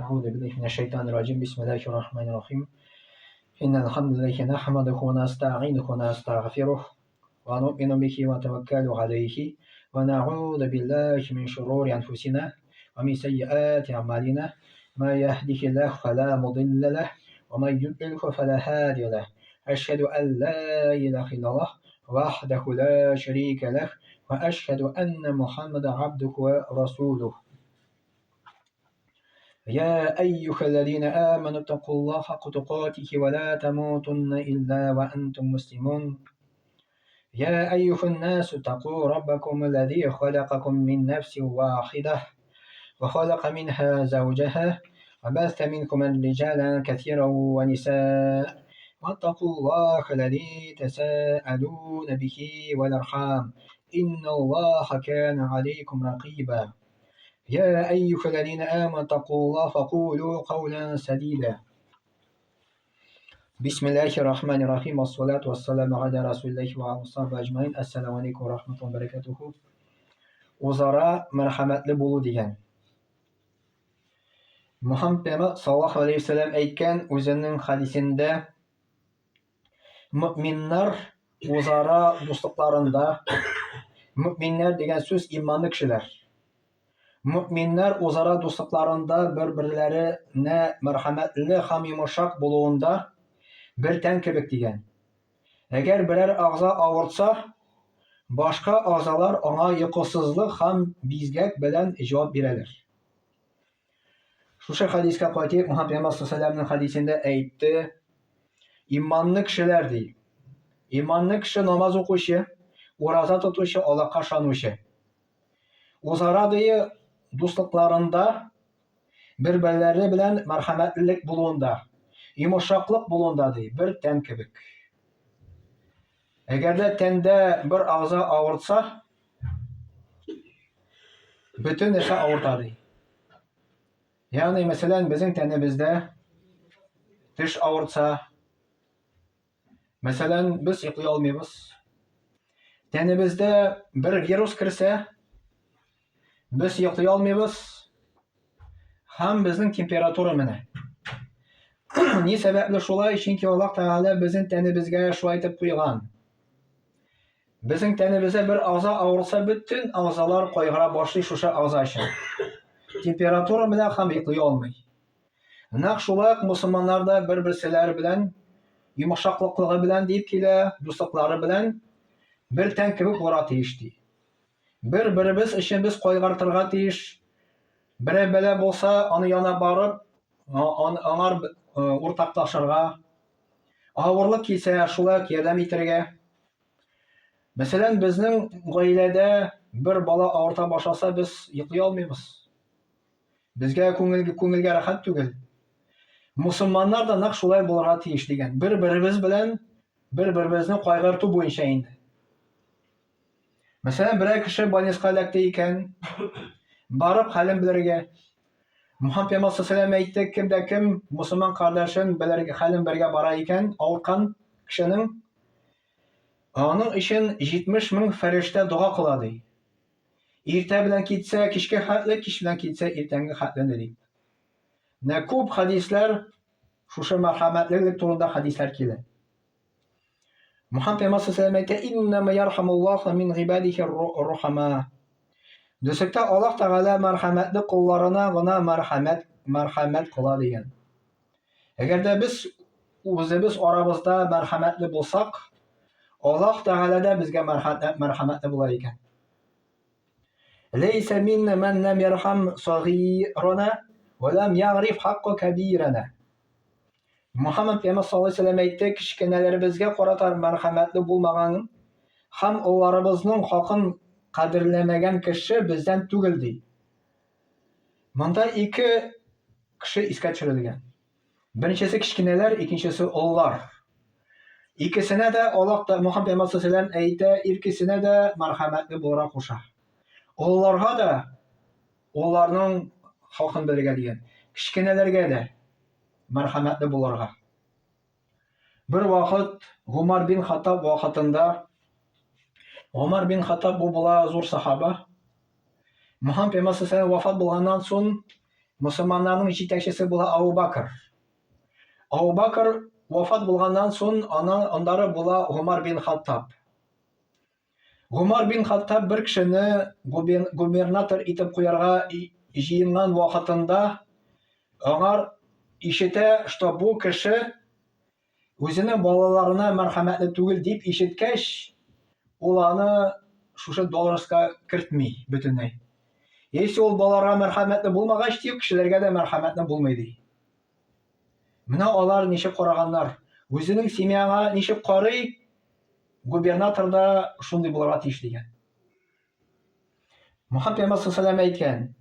أعوذ بالله من الشيطان الرجيم بسم الله الرحمن الرحيم إن الحمد لله نحمده ونستعينه ونستغفره ونؤمن به ونتوكل عليه ونعوذ بالله من شرور أنفسنا ومن سيئات أعمالنا ما يهده الله فلا مضل له ومن يضلل فلا هادي له أشهد أن لا إله إلا الله وحده لا شريك له وأشهد أن محمدا عبده ورسوله يا أيها الذين آمنوا اتقوا الله حق تقاته ولا تموتن إلا وأنتم مسلمون يا أيها الناس اتقوا ربكم الذي خلقكم من نفس واحدة وخلق منها زوجها وبث منكما رجالا كثيرا ونساء واتقوا الله الذي تساءلون به والأرحام إن الله كان عليكم رقيبا يا أيها الذين آمنوا اتقوا الله فقولوا قولا سديدا بسم الله الرحمن الرحيم والصلاة والسلام على رسول الله وعلى الصحابة أجمعين السلام عليكم ورحمة الله وبركاته O'zaro marhamatli bo'lu degan. Muhammad payg'ambar sollallohu alayhi vasallam aytgan o'zining hadisida mu'minlar o'zaro do'stliklarinda mu'minlar degan so'z iymonli kishilar. Mu'minlar o'zaro do'stliklarinda bir-birlarini marhamatli ham yumshoq bo'luvida bir tan kibik degan. Agar biror a'zo og'ritsa, boshqa a'zolar ona yiqilsizlik ham bezgak bilan javob beradilar. Shu hadisga qaytib Muhammad payg'ambar sollallohu alayhi vasallamning hadisida aytdi: "Iymonli kishilar deydi. Iymonli kishi namoz o'qishi, ro'za tutishi, Allohga ishonishi. O'zaro do'stliklarida bir-birlari bilan marhamatlilik bo'lunda, yumshoqlik bo'lunda deydi, bir tan kibik. Agarda tanda bir a'zo og'ritsa, butun narsa og'ritadi. Ya'ni masalan bizning tanamizda tish og'ritsa, masalan biz yiqilay olmaymiz. Tanamizda bir virus kirsa, biz yiqilay olmaymiz. Ham bizning temperatura mana. Ne sababli shulay? Chunki Alloh taolo bizning tanamizga shu aytib qo'ygan. Bizning tanamizda bir a'zo og'ritsa, butun a'zolar qo'yg'ira boshlaydi o'sha a'zo uchun. Temperatura bilan ham yiqilay olmaydi. Naq shulay musulmonlarda bir-birlari bilan yumshoqlikligi bilan deyib kela, do'stliklari bilan bir tan kibik bo'la tegishdi. Bir-birimiz uchun biz qo'yg'irtirga tegish. Biri bo'lsa, uni yana borib, onlar o'rtoqlashirga, og'irlik kelsa, shulay yordam etirga. Masalan, bizning oilada bir bola og'rita boshlasa, biz yiqilay olmaymiz. Bizga ko'ngilga rahat tugil. Musulmonlar da naq shulay bo'larga tegish degan. Bir-birimiz bilan bir-birimizni qo'yg'irtuv bo'yicha endi. Masalan, bir kishi bolniskalarda ekan, borib halim bilirga. Muhammad payg'ambar sollallohu alayhi vasallam aytdi, kimda kim musulmon qardoshim bilirga halim birga bora ekan, og'rigan kishining onun uchun 70 ming farishta duo qiladi. Erta bilan ketsa, kechga xatli, kech bilan ketsa, ertangi xatli deydi. Na ko'p hadislar shu marhamatlilik to'g'risida hadislar keladi. Muhammad payg'ambar sollallohu alayhi vasallam aytdi, "Innama yarhamullohu min ibadihi ar-ruhama." Do'stlikda Alloh taolo marhamatli qullarına g'ana marhamat qiladi degan. Agarda biz o'zimiz orabizda marhamatli bo'lsak, Alloh taolo da bizga marhamatli bo'lar ekan. Laysa minna man lam yarham saghirana va lam ya'rif haqqa kabirana. Muhammad payg'ambar sollallohu alayhi vasallam aytdi, kichkinalarimizga qarata marhamatli bo'lmagan ham ularımızning haqin qadrlamagan kishi bizdan tugil deydi. Bunda ikki kishi isga tushirilgan. Birinchisi kichkinalar, ikkinchisi ulug'lar. İkisine de Allah da Muhammed sallallahu aleyhi ve sellem aytdi, ikisine de marhamatli bo'la qo'shar. Ularga da ularning haqin berga degan. Kichkinalarga da marhamatli bo'larga. Bir vaqt Umar bin Xattob vaqtida Umar bin Xattob bu bo'la zo'r sahaba. Muhammed Peygamber sallallahu vafat bulgandan so'ng musulmonlarning yetakchisi bo'la Abu Bakr. Abu Bakr vafat bulgandan so'ng onlari bo'la Umar bin Xattab. Umar bin Xattab bir kishini gubernator etib qo'yarga jiyingan vaqtida onlar ишете, что bu kishi o'zining bolalarına marhamatli түгел deb eshitgach, ularni shusha должностька kiritmay butunlay. Если ул балаларга marhamatli булмагач, тик кешеләргә дә marhamatli булмый. Менә алар ничек караганнар? Үзенең семьяга ничек карый? Губернатор да шундый булырга тиеш дигән. Мөхәммәд пәйгамбәр саллаллаһу алейһи әйткән: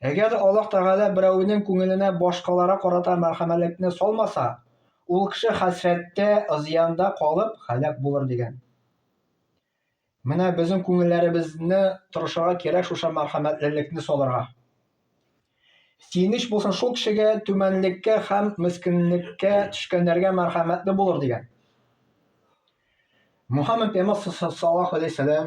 Әгәр Аллаһ Тәгалә берәүнең күңеленә башкаларга карата мәрхәмәтлекне салмаса, ул кеше хәсрәттә, зыянда калып һәлак булыр дигән. Менә безнең күңелләребезне тырышырга кирәк шуша мәрхәмәтлекне салырга. Синеш булсын шул кешегә түмәнлеккә һәм мискинлеккә төшкәннәргә мәрхәмәтле булыр дигән. Мөхәммәд пәйгамбәр саллаллаһу алейһи ва сәллям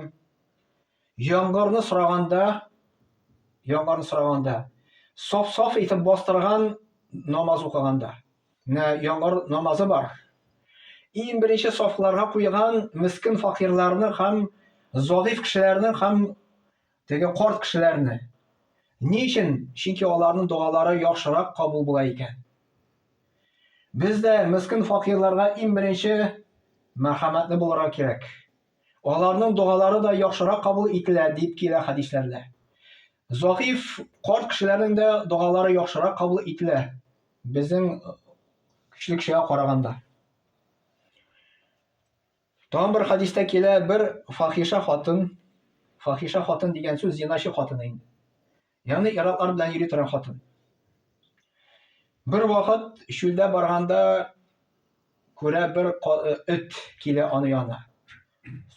яңгырны сораганда, саф-саф итеп бастырган намаз укыганда. Менә яңгыр намазы бар. Иң беренче сафларга куйган мискин факирларны һәм заиф кешеләрне һәм теге карт кешеләрне. Ни өчен? Чөнки аларның дуалары яхшырак кабул була икән. Без дә мискин факирларга иң беренче мәрхәмәтле булырга кирәк. Аларның дуалары да яхшырак кабул ителә дип килә хәдисләрдә. Заиф карт кешеләрнең дә дуалары яхшырак кабул ителә безнең көчле кешегә караганда. Тагын бер хәдистә килә, бер фахиша хатын дигән сүз зиначы хатын инде. Ягъни иратлар белән йөри торган хатын. Бер вакыт чүлдә барганда күрә бер эт килә аны янына.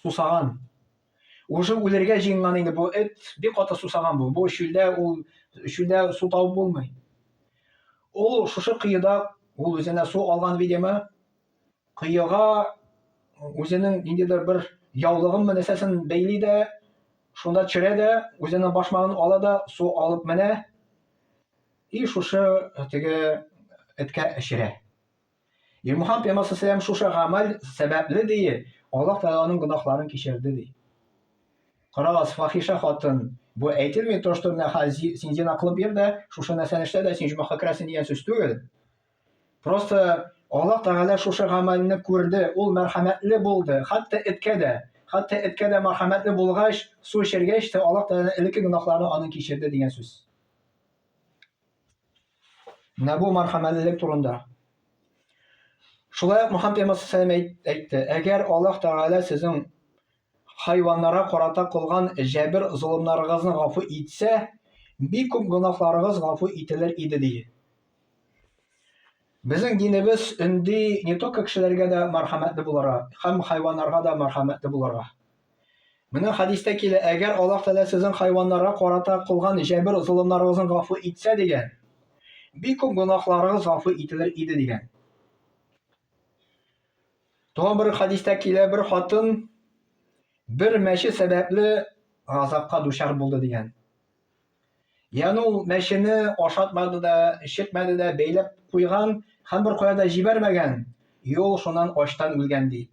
Сусаган. Уже үләргә җыенган инде бу эт, бик каты сусаган бу. Бу чүлдә су табып булмый. Ул шушы кыйда ул үзенә су алган видеме, кыйга үзенең ниндидер бер яулыгын мәсәсен бәйли дә, шунда төшерә дә, үзенең башмагын ала да, су алып менә, и шушы теге эткә эшерә. Мөхәммәд пәйгамбәр саллаллаһу шушы гамәл сәбәпле ди, Аллаһ Тәгаләнең гөнаһларын кичерде ди. Карагыз, фахиша хатын, бу әйтелми то, что син зина кылып бир дә, шушы нәрсәне эшлә дә, син җумаха керәсең дигән сүз түгел. Просто Аллаһ Тәгалә шушы гамәлне күрде, ул мәрхәмәтле булды, хәтта эткә дә мәрхәмәтле булгач, су эчергәч тә Аллаһ Тәгалә элекке гөнаһларын аның кичерде дигән сүз. Менә бу мәрхәмәтлелек турында. Шулай Мөхәммәд пәйгамбәр саллаллаһу алейһи ва сәллям әйтте: Әгәр Аллаһ Тәгалә сезнең хайваннарга карата кылган җәбер зулымнарыгызны гафу итсә, бик күп гөнаһларыгыз гафу ителер иде ди. Безнең динебез өнди не только кешеләргә дә мәрхәмәтле булырга, һәм хайваннарга да мәрхәмәтле булырга. Менә хәдистә килә, әгәр Аллаһ Тәгалә сезнең хайваннарга карата кылган җәбер зулымнарыгызны гафу итсә дигән, бик күп гөнаһларыгыз гафу ителер иде дигән. Тагын бер хәдистә килә, бер хатын бер мәче сәбәпле газапка дучар булды дигән. Ягъни ул мәчене ашатмады да, ишетмәде дә, бәйләп куйган һәм бер кая да җибәрмәгән. Юл шуннан ачтан үлгән ди.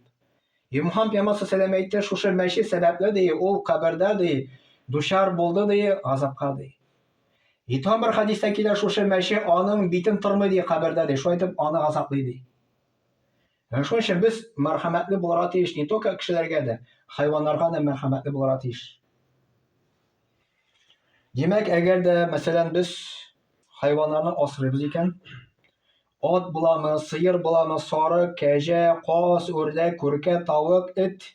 Мөхәммәд пәйгамбәр саллаллаһу алейһи әйтте, шушы мәче сәбәпле ди, ул кабердә ди, дучар булды ди, газапка ди. Тагын бер хәдистә килә, шушы мәче аның битен тормый ди кабердә ди, шулай итеп аны газаплый ди. Шуның өчен без мәрхәмәтле булырга тиеш, не только кешеләргә дә, хайваннарга да мәрхәмәтле булырга тиеш. Демәк, әгәр дә, мәсәлән, без хайваннарны асрыйбыз икән, ат буламы, сыер буламы, сары, кәҗә, каз, үрдәк, күркә, тавык, эт,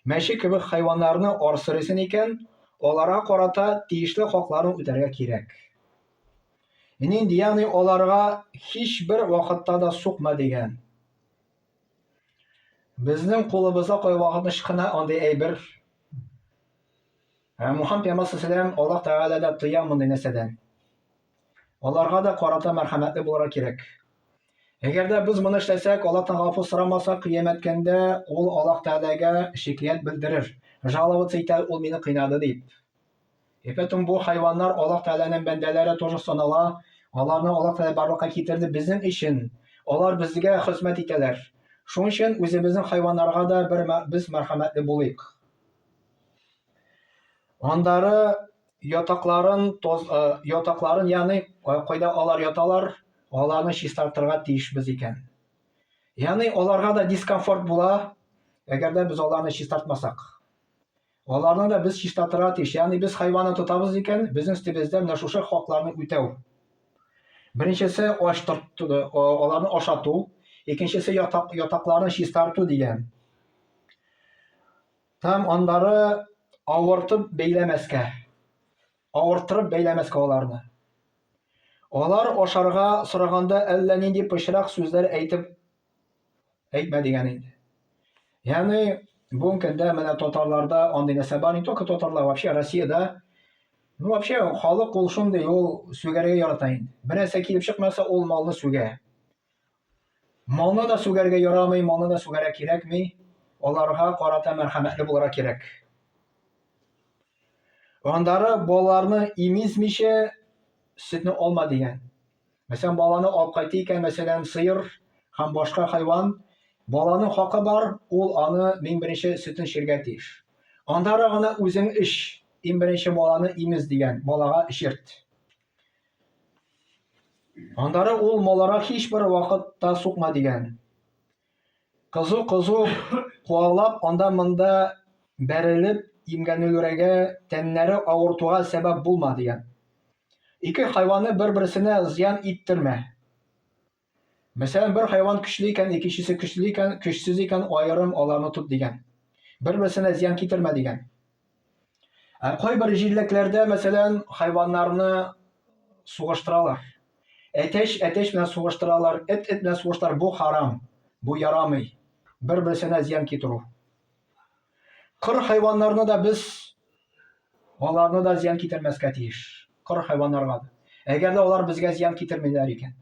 мәче кебек хайваннарны асрыйсың икән, аларга карата тиешле хакларын үтәргә кирәк. Ягъни аларга һичбер вакытта да сукма дигән. Безнең кулыбызда кайвакыт ышкына андый әйбер. Мөхәммәд пәйгамбәр саллаллаһу алейһи ва сәллям Аллаһ Тәгалә дә тыя мондый нәрсәдән. Аларга да карата мәрхәмәтле булырга кирәк. Әгәр дә без моны эшләсәк, Аллаһтан гафу сорамасак, кыямәт көндә ул Аллаһ Тәгаләгә шикаят белдерер. Жаловаться итә, ул мине кыйнады дип. Bütün bu hayvanlar Allah Teala'nın bendeleri тоже sanala. Onlarni Allah Teala barlıkka getirdi bizim için. Onlar bizge hizmet iteler. Şunun için özümüzün hayvanlarga da biz merhametli bulayık. Onları yatakların yani koyda olar yatalar, onlarni чистартырга тиешбез икән. Yani onlarga da diskomfort була, әгәр biz onlarni чистартмасак. Onlarni da biz чистартырга тиеш. Yani biz hayvanı tutабыз икән, безнең өстебездә менә шушы хакларны үтәү. Беренчесе onlarni ашату, икенчесе ятакларны чистарту дигән. Там onları авыртып бәйләмәскә аларны. Алар ашарга сораганда әллә нинди пычрак сүзләр әйтмә дигән инде. Yani bu көндә менә татарларда андый нәрсә бар, не только татарлар, вообще Россиядә, вообще халык ул шундый, ул сүгәргә ярата инде. Бер нәрсә килеп чыкмаса, ул малны сүгә. Малны да сүгәргә ярамый, малны да сүгәргә кирәкми, аларга карата мәрхәмәтле булырга кирәк. Андары балаларны имизмичә sütni alma degen. Mesela balаны алып кайты икән, мәсәлән, сыер һәм башка хайван, баланың хакы бар, ул аны мин беренче sütен эчәргә тиеш. Андары гына үзең ич, ин беренче баланы имез дигән, балага эчерт. Андары ул малларга һичбер вакытта сукма дигән. Кызу куалап, анда монда бәрелеп имгәнүләргә, тәннәре авыртуга сәбәп булма дигән. Ике хайванны бер-берсенә зыян иттермә. Мәсәлән, бер хайван көчле икән, икенчесе көчле икән, көчсез икән, аерым аларны тот дигән. Бер-берсенә зыян китермә дигән. Кайбер җирлекләрдә, мәсәлән, хайваннарны сугыштыралар. Әтәч белән сугыштыралар, эт белән сугыштыралар. Бу харам, бу ярамый. Бер-берсенә зыян китерү. Кыр хайваннарны да без аларны да зыян китермәскә тиеш. Кыр хайваннарга да. Әгәр дә алар безгә зыян китермиләр икән.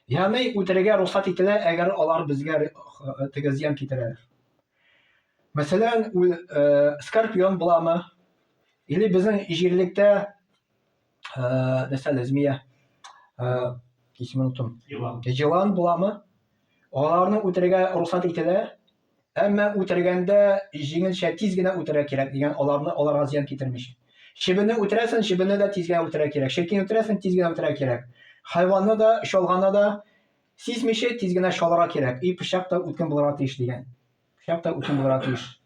Yani үтерергә рөхсәт ителә, әгәр алар безгә зыян китерәләр. Мәсәлән, скорпион буламы? Или безнең җирлектә змея, исемен унутtum. Йылан буламы? Аларны үтерергә рөхсәт ителә, әмма үтергәндә җиңелчә тиз генә үтерә кирәк дигән, аларга зыян китермичә. Шибенне үтерәсен, шибенне дә тиз генә үтерә кирәк. Шәкин үтерәсен, тиз генә үтерә кирәк. Хайванны да, шалганны да сизмичә тиз генә шалырга кирәк. И пычак та үткен булырга тиеш дигән. Пычак та үткен булырга тиеш.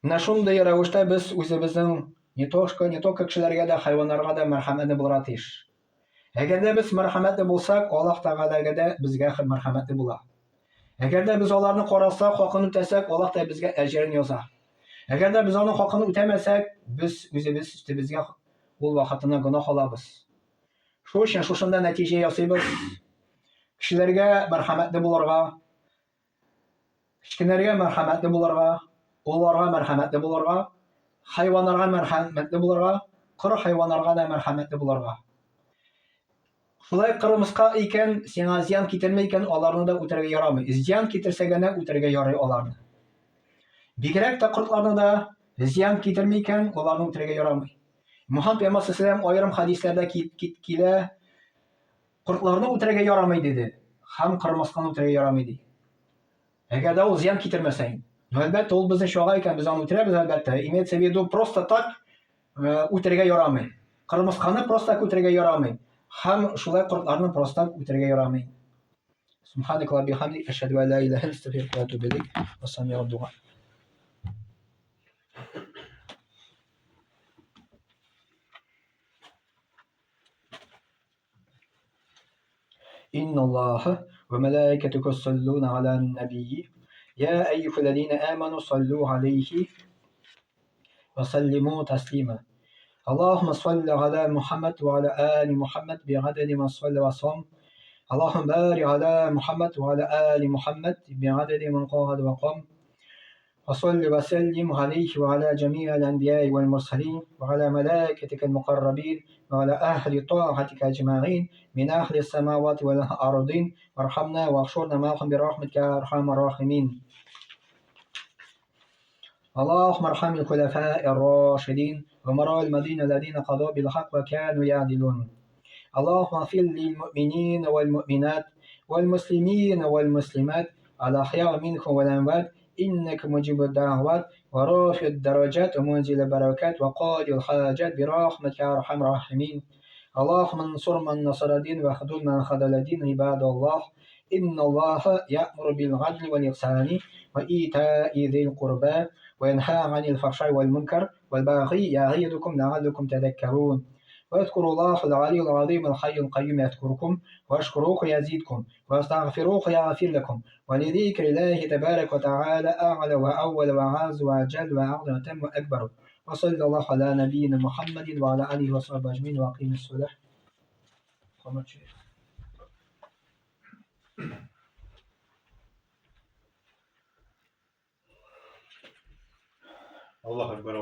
Менә шундый рәвештә без үзебезнең не только кешеләргә дә, хайваннарга да мәрхәмәтле булырга тиеш. Әгәр дә без мәрхәмәтле булсак, Аллаһ Тәгаләгә дә безгә мәрхәмәтле була. Әгәр дә без аларны карасак, хакын үтәсәк, Аллаһ та безгә әҗрен яза. Әгәр дә без аның хакын үтәмәсәк, без үзебез үстебезгә ул вакытына гөнаһ алабыз. Шуның өчен шушында нәтиҗә ясыйбыз. Кешеләргә мәрхәмәтле булырга, кичкенәргә мәрхәмәтле булырга, улларга мәрхәмәтле булырга, хайваннарга мәрхәмәтле булырга, кыр хайваннарга да мәрхәмәтле булырга. Шулай кырмыска икән, сиңа зыян китермәй икән, аларны да үтәргә ярамый. Зыян китерсә генә үтәргә ярый аларны. Бигрәк тә кортларны да зыян китермәй икән, аларны үтәргә ярамый. Мөхәммәд пәйгамбәр саллаллаһу айрым хадисләрдә килә, кортларны үтәргә ярамый диде, һәм кырмысканы үтәргә ярамый ди. Әгәр дә ул зыян китермәсә инде. Әлбәттә, ул безнең шуга икән, без аны үтерәбез әлбәттә. Имеется в виду просто так үтәргә ярамый. Кырмысканы просто так үтәргә ярамый. Һәм шулай кортларны просто так үтәргә ярамый. Субханак ва бихамдик, ашһаду ан ла илаха илля анта, астагфирука ва атубу илейк. Вассами'у дуа. إن الله وملائكته يصلون على النبي يا أيها الذين آمنوا صلوا عليه وسلموا تسليما اللهم صل على محمد وعلى آل محمد بعدد من صلى وصام اللهم بارك على محمد وعلى آل محمد بعدد من قعد وقام وصل وسلم عليه وعلى جميع الأنبياء والمرسلين وعلى ملائكتك المقربين وعلى أهل طاعتك أجمعين من أهل السماوات والأرضين وارحمنا واحشرنا معهم برحمتك يا أرحم الراحمين. اللهم ارحم الخلفاء الراشدين أمراء المدينة الذين قضوا بالحق وكانوا يعدلون. اللهم اغفر للمؤمنين والمؤمنات والمسلمين والمسلمات الأحياء منكم والأموات إنك مجيب الدعوات ورافع الدرجات ومنزل البركات وقاضي الحاجات برحمتك يا أرحم الراحمين. اللهم انصر من نصر الدين واخذل من خذل الدين. عباد الله، إن الله يأمر بالعدل والإحسان وإيتاء ذي القربى وينهى عن الفحشاء والمنكر والبغي يعظكم لعلكم تذكرون. واذكروا الله العلي العظيم الحي القيوم يذكركم واشكروه يزيدكم واستغفروه يغفر لكم ولذكر الله تبارك وتعالى أعلى وأول وأعز وأجل وأعظم وأتم وأكبر. وصلى الله على نبينا محمد وعلى آله وصحبه أجمعين وأقيم الصلاة. الله أكبر.